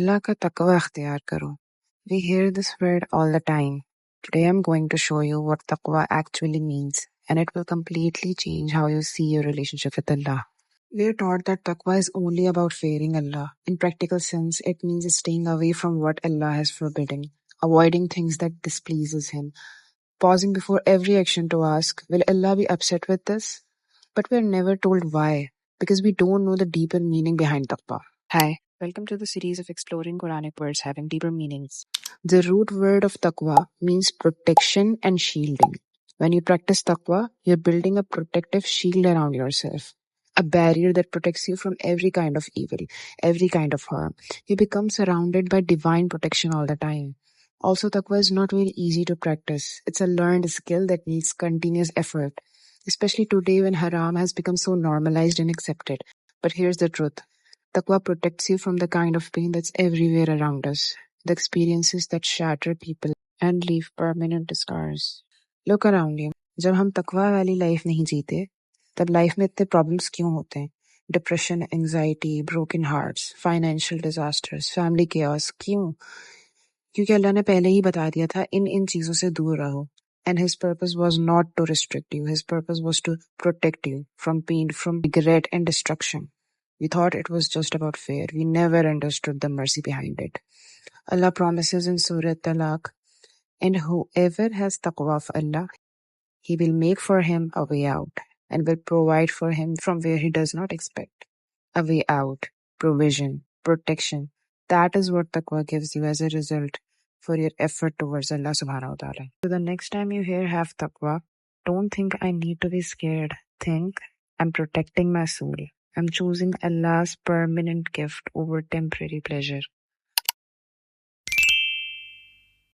अल्लाह का तकवा अख्तियार करो. We hear this word all the time. Today I'm going to show you what taqwa actually means, and it will completely change how you see your relationship with Allah. We are taught that taqwa is only about fearing Allah. In practical sense, it means staying away from what Allah has forbidden, avoiding things that displeases Him, pausing before every action to ask, will Allah be upset with this? But we are never told why, because we don't know the deeper meaning behind taqwa. Hi, welcome to the series of exploring Quranic words having deeper meanings. The root word of taqwa means protection and shielding. When you practice taqwa, you're building a protective shield around yourself, a barrier that protects you from every kind of evil, every kind of harm. You become surrounded by divine protection all the time. Also, taqwa is not very easy to practice. It's a learned skill that needs continuous effort, especially today when haram has become so normalized and accepted. But here's the truth. Taqwa protects you from the kind of pain that's everywhere around us, the experiences that shatter people and leave permanent scars. Look around you. जब हम तकवा वाली life नहीं जीते, तब life में इतने problems क्यों होते हैं? Depression, anxiety, broken hearts, financial disasters, family chaos, क्यों? क्योंकि अल्लाह ने पहले ही बता दिया था इन चीजों से दूर रहो. And his purpose was not to restrict you. His purpose was to protect you from pain, from regret and destruction. We thought it was just about fear. We never understood the mercy behind it. Allah promises in Surah Talaq, and whoever has taqwa of Allah, He will make for him a way out and will provide for him from where he does not expect. A way out, provision, protection. That is what taqwa gives you as a result for your effort towards Allah subhanahu wa ta'ala. So the next time you hear have taqwa, don't think I need to be scared. Think I'm protecting my soul. I'm choosing Allah's permanent gift over temporary pleasure.